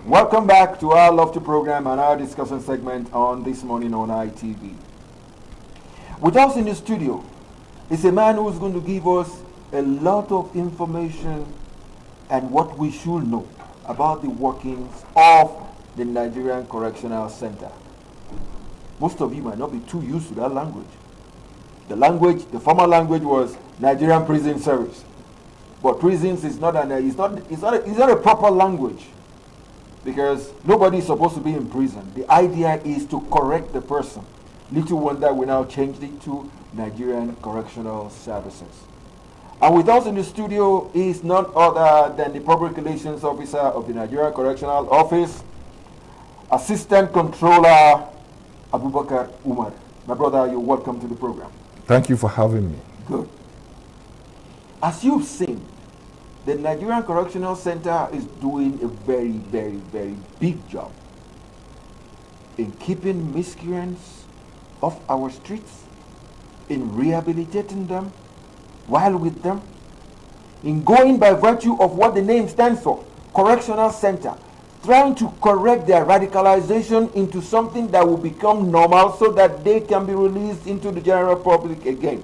Welcome back to our Love to program and our discussion segment on This Morning on ITV. With us in the studio is a man who's going to give us a lot of information and what we should know about the workings of the Nigerian Correctional Center. Most of you might not be too used to that language. The former language was Nigerian Prison Service. But prisons is not a proper language, because nobody is supposed to be in prison. The idea is to correct the person. Little wonder we now changed it to Nigerian Correctional Services. And with us in the studio is none other than the Public Relations Officer of the Nigerian Correctional Office, Assistant Controller Abubakar Umar. My brother, you're welcome to the program. Thank you for having me. Good. As you've seen, the Nigerian Correctional Center is doing a very, very, very big job in keeping miscreants off our streets, in rehabilitating them while with them, in going by virtue of what the name stands for, Correctional Center, trying to correct their radicalization into something that will become normal so that they can be released into the general public again.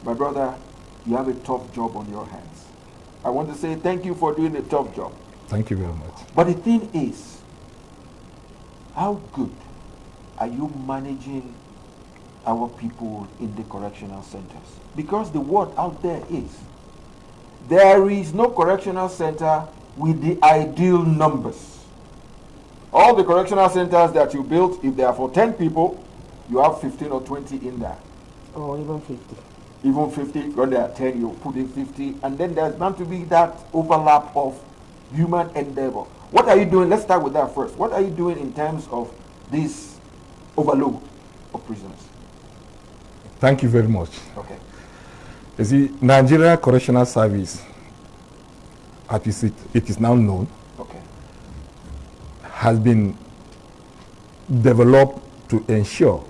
My brother, you have a tough job on your hands. I want to say thank you for doing a tough job. Thank you very much. But the thing is, how good are you managing our people in the correctional centers? Because the word out there is no correctional center with the ideal numbers. All the correctional centers that you built, if they are for 10 people, you have 15 or 20 in there. Or even 50. Even 50, when there are 10, you put in 50, and then there's bound to be that overlap of human endeavor. What are you doing? Let's start with that first. What are you doing in terms of this overload of prisoners? Thank you very much. Okay. You see, Nigeria Correctional Service, as it is now known, Okay. has been developed to ensure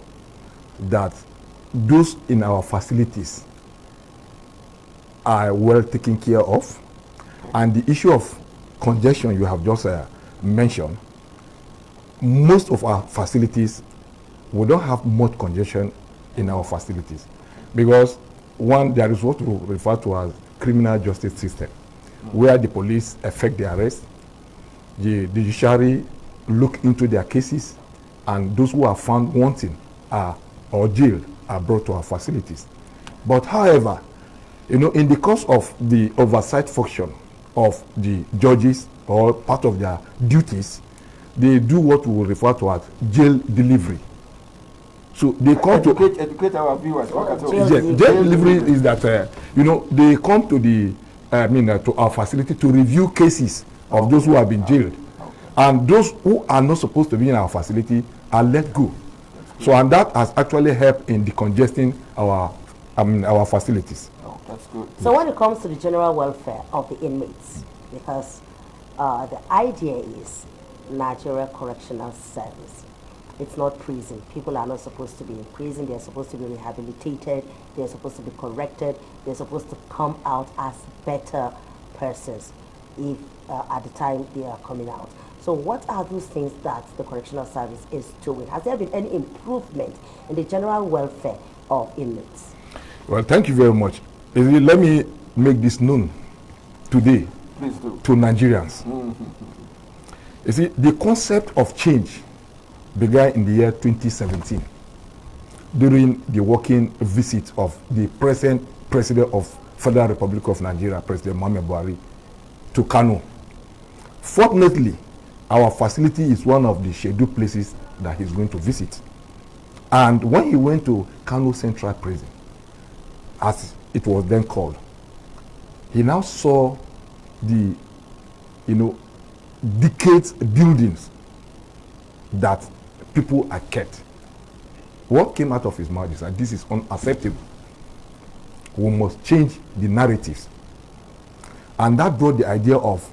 that those in our facilities are well taken care of, and the issue of congestion you have just mentioned, most of our facilities, we don't have much congestion in our facilities, because one, there is what we refer to as criminal justice system, where the police effect the arrest, the judiciary look into their cases, and those who are found wanting or jailed are brought to our facilities. But however, in the course of the oversight function of the judges or part of their duties, they do what we refer to as jail delivery. So they come to educate our viewers. jail delivery is that they come to to our facility to review cases of those who have been jailed, and those who are not supposed to be in our facility are let go. So, and that has actually helped in decongesting our facilities. Oh, that's good. So when it comes to the general welfare of the inmates, because the idea is Nigeria Correctional Service, it's not prison. People are not supposed to be in prison. They're supposed to be rehabilitated. They're supposed to be corrected. They're supposed to come out as better persons if at the time they are coming out. So what are those things that the Correctional Service is doing? Has there been any improvement in the general welfare of inmates? Well, thank you very much. Let me make this known today to Nigerians. You see, the concept of change began in the year 2017 during the working visit of the present President of Federal Republic of Nigeria, President Muhammadu Buhari, to Kano. Fortunately, our facility is one of the scheduled places that he's going to visit. And when he went to Kano Central Prison, as it was then called, he now saw the, decades buildings that people are kept. What came out of his mouth is that this is unacceptable. We must change the narratives. And that brought the idea of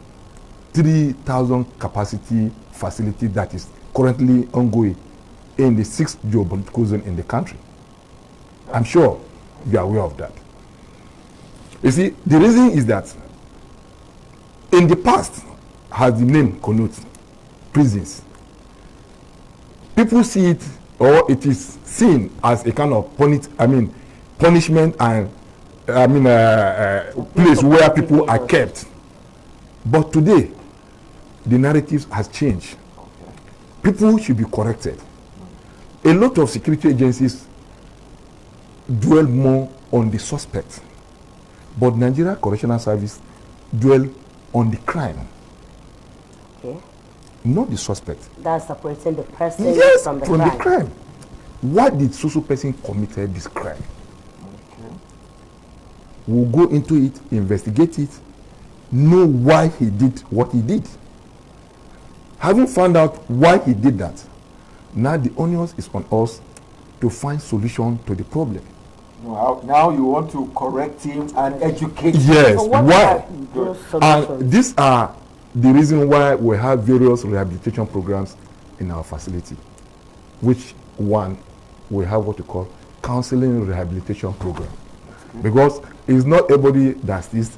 3,000 capacity facility that is currently ongoing in the 6th geopolitical zone in the country. I'm sure you are aware of that. You see, the reason is that in the past, as the name connotes, prisons, people see it, or it is seen as a kind of punishment and place where people are kept. But today, the narrative has changed. People should be corrected. A lot of security agencies dwell more on the suspect, but Nigeria Correctional Service dwell on the crime, not the suspect. That's separating the person from the crime. Why did so person committed this crime? We'll go into it, investigate it, know why he did what he did. Having found out why he did that, now the onus is on us to find solution to the problem. Now you want to correct him and educate him. Yes. So why? And these are the reason why we have various rehabilitation programs in our facility. Which one? We have what we call counseling rehabilitation program. Because it's not everybody that steals,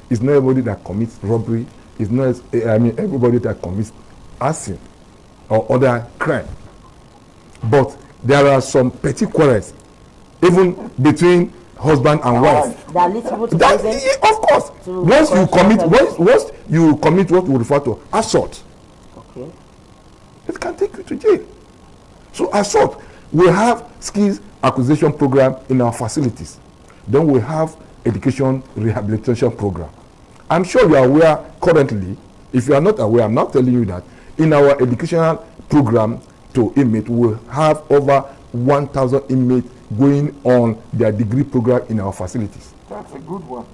it's not everybody that commits robbery, it's not everybody that commits arson or other crime. But there are some petty quarrels, even between husband and wife. that leads people to That, prison. of course. Once you commit what we refer to assault, Okay. it can take you to jail. So assault, we have skills acquisition program in our facilities. Then we have education rehabilitation program. I'm sure you are aware currently. If you are not aware, I'm not telling you that in our educational program to inmates, we have over 1,000 inmates going on their degree program in our facilities. That's a good one.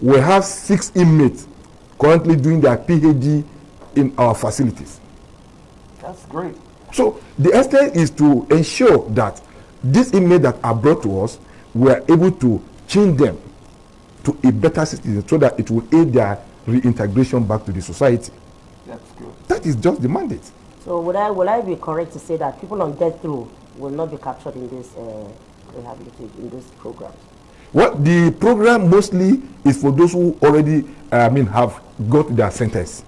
We have 6 inmates currently doing their PhD in our facilities. That's great. So the extent is to ensure that these inmates that are brought to us, we are able to change them to a better citizen so that it will aid their reintegration back to the society. That's good. That is just the mandate. So will I be correct to say that people on death row will not be captured in this rehabilitation, in this program? Well, the program mostly is for those who already have got their sentence.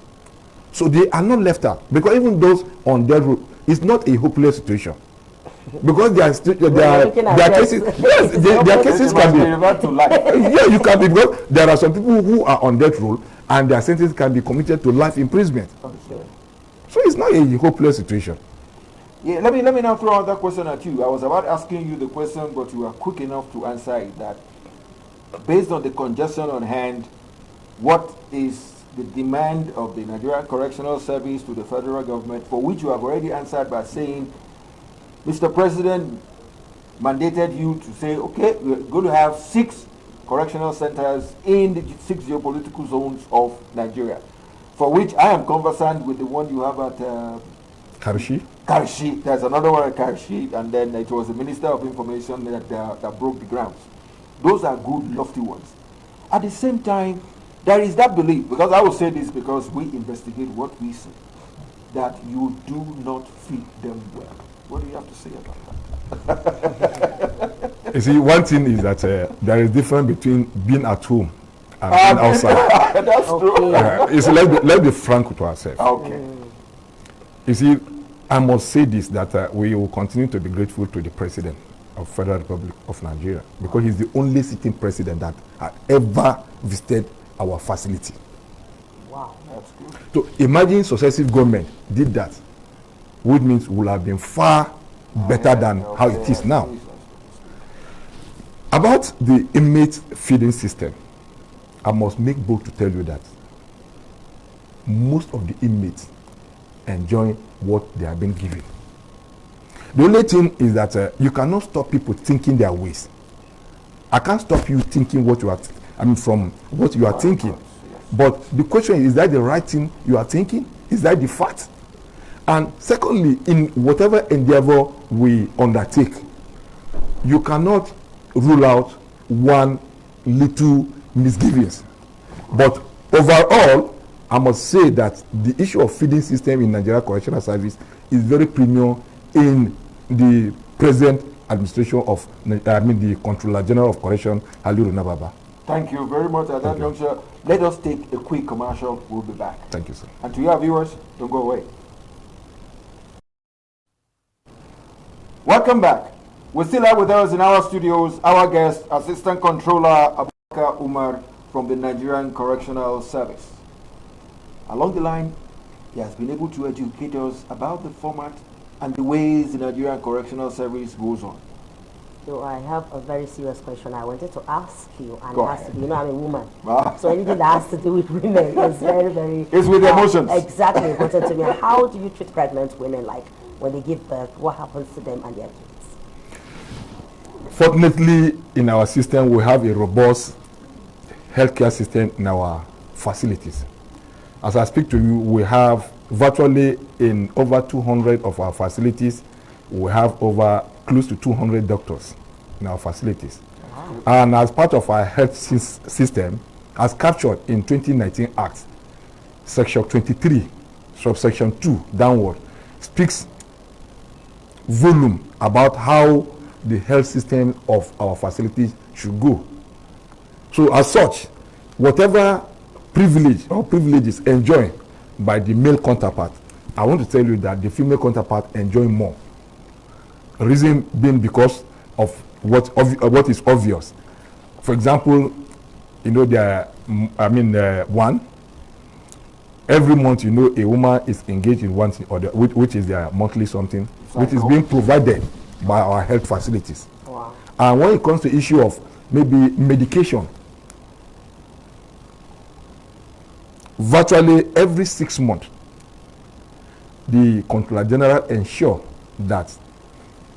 So they are not left out, because even those on death row, it's not a hopeless situation. Because their cases, yes, their cases can be referred to life. yeah, you can be, because there are some people who are on death row and their sentence can be committed to life imprisonment. Okay. So it's not a hopeless situation. Yeah, let me now throw another question at you. I was about asking you the question, but you were quick enough to answer it. That based on the congestion on hand, what is the demand of the Nigeria Correctional Service to the federal government, for which you have already answered by saying, Mr. President mandated you to say, okay, we're going to have 6 correctional centers in the 6 geopolitical zones of Nigeria, for which I am conversant with the one you have at Karishi? Karishi. There's another one at Karishi, and then it was the Minister of Information that broke the grounds. Those are good, lofty ones. At the same time, there is that belief, because I will say this because we investigate what we see, that you do not feed them well. What do you have to say about that? You see, one thing is that there is difference between being at home and being outside. That's true. You see, let's be frank with ourselves. Okay. You see, I must say this, that we will continue to be grateful to the President of Federal Republic of Nigeria, because he's the only sitting president that has ever visited our facility. Wow. That's good. So imagine successive government did that, which means we will have been far better than how it is now. About the inmate feeding system, I must make bold to tell you that most of the inmates enjoy what they are being given. The only thing is that you cannot stop people thinking their ways. I can't stop you thinking what you are, from what you are thinking. But the question is that the right thing you are thinking? Is that the fact? And secondly, in whatever endeavor we undertake, you cannot rule out one little misgivings. But overall, I must say that the issue of feeding system in Nigeria Correctional Service is very premium in the present administration of, the Controller General of Correction, Haliru Nababa. Thank you very much at that juncture. Let us take a quick commercial. We'll be back. Thank you, sir. And to your viewers, don't go away. Welcome back. We still have with us in our studios our guest, Assistant Controller Abubakar Umar from the Nigerian Correctional Service. Along the line, he has been able to educate us about the format and the ways the Nigerian Correctional Service goes on. So I have a very serious question I wanted to ask you, and Go it has ahead. to be, you know, I'm a woman. Ah. So anything that has to do with women is very, very... It's with emotions. Exactly, important to me. And how do you treat pregnant women, like when they give birth, what happens to them and their kids? Fortunately, in our system, we have a robust healthcare system in our facilities. As I speak to you, we have virtually in over 200 of our facilities, we have over close to 200 doctors in our facilities. Wow. And as part of our health system, as captured in 2019 Act, Section 23, subsection 2 downward, speaks volume about how the health system of our facilities should go. So as such, whatever privilege or privileges enjoyed by the male counterpart, I want to tell you that the female counterpart enjoy more. Reason being because of what is obvious. For example, you know, one, every month, you know, a woman is engaged in one thing or the, which is their monthly something, which is being provided by our health facilities. Wow. And when it comes to issue of maybe medication, virtually every 6 months, the Controller General ensure that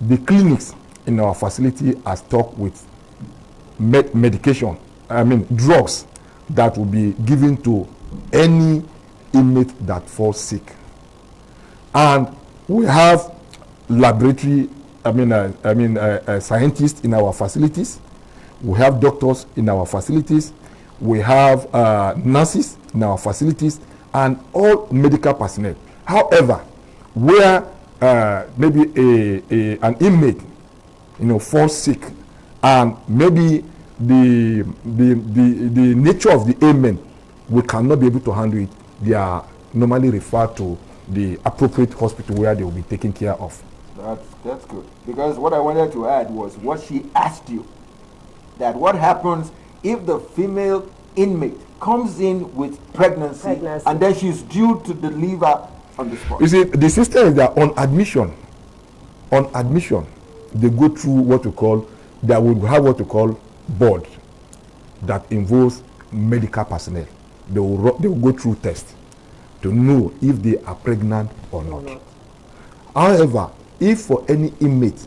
the clinics in our facility are stocked with drugs that will be given to any inmate that falls sick. And we have laboratory, scientists in our facilities. We have doctors in our facilities. We have nurses in our facilities and all medical personnel. However, where maybe an inmate, you know, falls sick, and maybe the nature of the ailment, we cannot be able to handle it, they are normally referred to the appropriate hospital where they will be taken care of. That's good. Because what I wanted to add was what she asked you, that what happens if the female inmate comes in with pregnancy. And then she's due to deliver on the spot. You see, the system is that on admission, they go through what we call, they will have what we call board that involves medical personnel. They will go through tests to know if they are pregnant or not. However, if for any inmate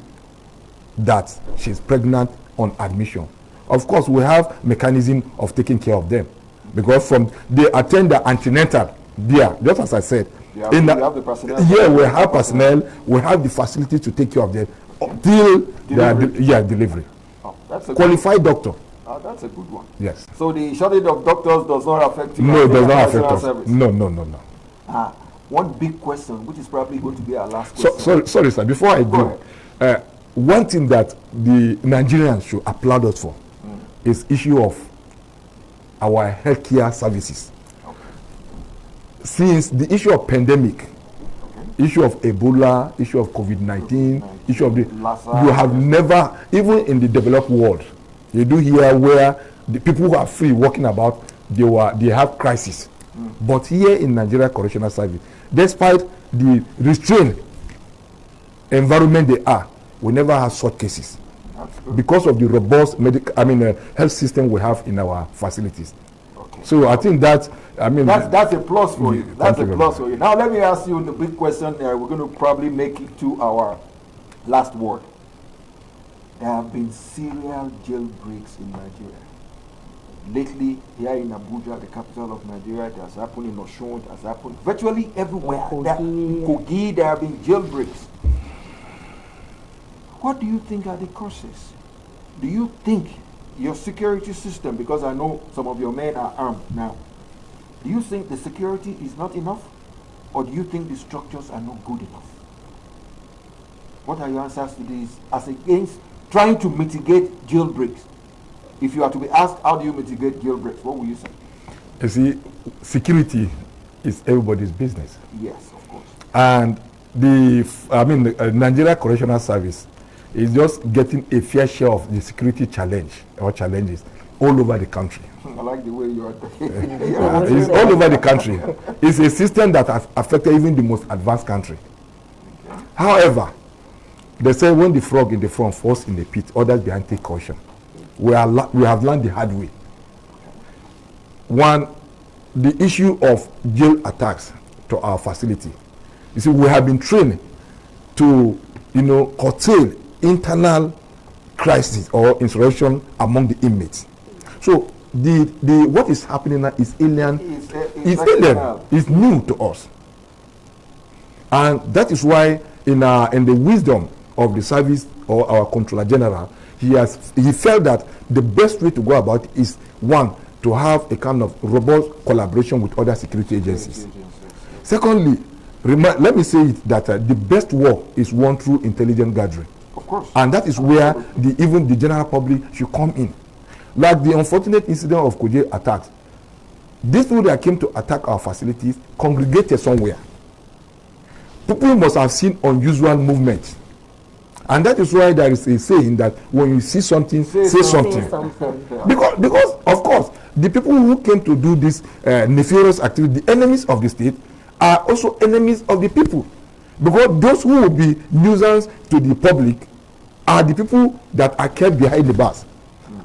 that she's pregnant on admission, of course we have mechanism of taking care of them, because from they attend the antenatal there, just as I said. We have the personnel. Yeah, we have personnel, we have the facility to take care of them until delivery. Oh, that's a qualified doctor. That's a good one. Yes. So the shortage of doctors does not affect you? No, it does not affect us. Service. No. One big question, which is probably going to be our last question. Sorry, sir. Before I go, one thing that the Nigerians should applaud us for is issue of our healthcare services. Okay. Since the issue of pandemic, issue of Ebola, issue of COVID-19, issue of you have never, even in the developed world, you do hear where the people who are free walking about, they have crisis. But here in Nigeria Correctional Service, despite the restrained environment they are, we never have such cases because of the robust health system we have in our facilities. Okay. So I think that that's a plus for you. That's a plus for you. Now let me ask you the big question. We're going to probably make it to our last word. There have been serial jailbreaks in Nigeria. Lately, here in Abuja, the capital of Nigeria, it has happened in Osun, it has happened virtually everywhere. In Kogi, there have been jailbreaks. What do you think are the causes? Do you think your security system, because I know some of your men are armed now, do you think the security is not enough? Or do you think the structures are not good enough? What are your answers to this as against trying to mitigate jailbreaks? If you are to be asked, how do you mitigate jailbreaks, what will you say? You see, security is everybody's business. Yes, of course. And the Nigeria Correctional Service is just getting a fair share of the security challenge or challenges all over the country. I like the way you are talking. It's all over the country. It's a system that has affected even the most advanced country. Okay. However, they say when the frog in the front falls in the pit, others behind take caution. We have learned the hard way. One, the issue of jail attacks to our facility. You see, we have been trained to, curtail internal crisis or insurrection among the inmates. So what is happening now is alien. It's alien. It's new to us, and that is why in the wisdom of the service or our Controller General, he felt that the best way to go about it is, one, to have a kind of robust collaboration with other security agencies. Secondly, let me say it that the best war is won through intelligent gathering. Of course. And that is where even the general public should come in. Like the unfortunate incident of Kuje attacks. These people that came to attack our facilities congregated somewhere. People must have seen unusual movements. And that is why there is a saying that when you see something, say something. Because, of course, the people who came to do this nefarious activity, the enemies of the state, are also enemies of the people. Because those who will be nuisance to the public are the people that are kept behind the bars.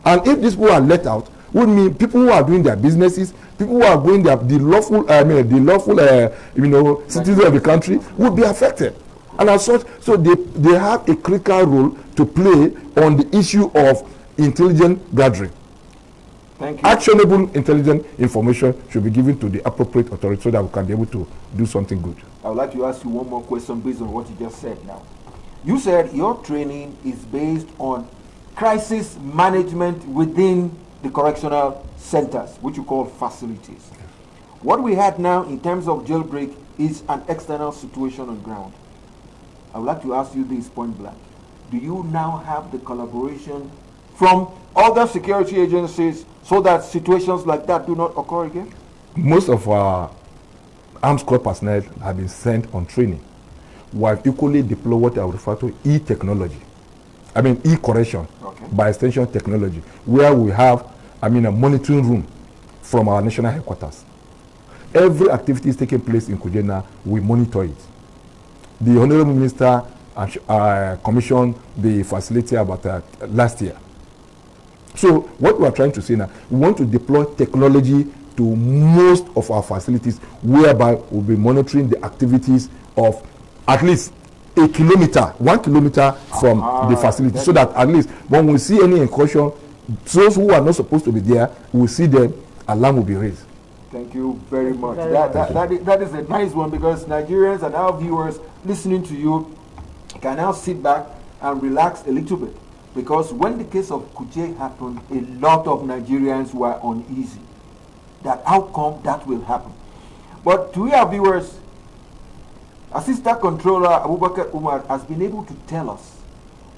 And if these people are let out, would mean people who are doing their businesses, people who are going the lawful citizens of the country would be affected. And as such, so they have a critical role to play on the issue of intelligent gathering. Thank you. Actionable intelligent information should be given to the appropriate authority so that we can be able to do something good. I would like to ask you one more question based on what you just said now. You said your training is based on crisis management within the correctional centers, which you call facilities. What we had now in terms of jailbreak is an external situation on ground. I would like to ask you this point blank. Do you now have the collaboration from other security agencies so that situations like that do not occur again? Most of our armed squad personnel have been sent on training. We have equally deployed what I would refer to e-technology. E-correction, okay, by extension technology, where we have, a monitoring room from our national headquarters. Every activity is taking place in Kujena, we monitor it. The Honorable Minister commissioned the facility about last year. So what we are trying to say now, we want to deploy technology to most of our facilities, whereby we'll be monitoring the activities of at least 1 kilometer from the facility, so that at least when we see any incursion, those who are not supposed to be there, we'll see them, alarm will be raised. Thank you very much. That is a nice one, because Nigerians and our viewers listening to you can now sit back and relax a little bit. Because when the case of Kuje happened, a lot of Nigerians were uneasy that how come that will happen. But to our viewers, Assistant Controller Abubakar Umar has been able to tell us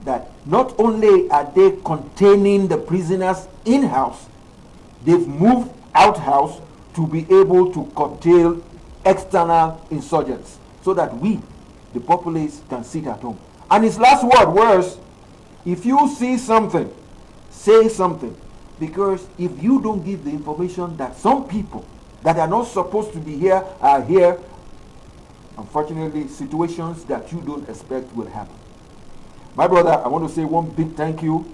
that not only are they containing the prisoners in-house, they've moved out-house to be able to curtail external insurgents so that we, the populace, can sit at home. And his last word was, if you see something, say something. Because if you don't give the information that some people that are not supposed to be here are here, unfortunately, situations that you don't expect will happen. My brother, I want to say one big thank you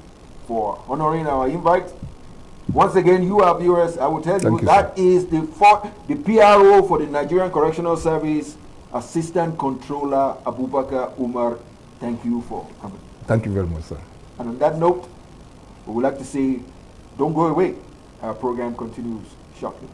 for honoring our invite. Once again, you, our viewers, I will tell you that is the PRO for the Nigerian Correctional Service, Assistant Controller Abubakar Umar. Thank you for coming. Thank you very much, sir. And on that note, we would like to say, don't go away. Our program continues shortly.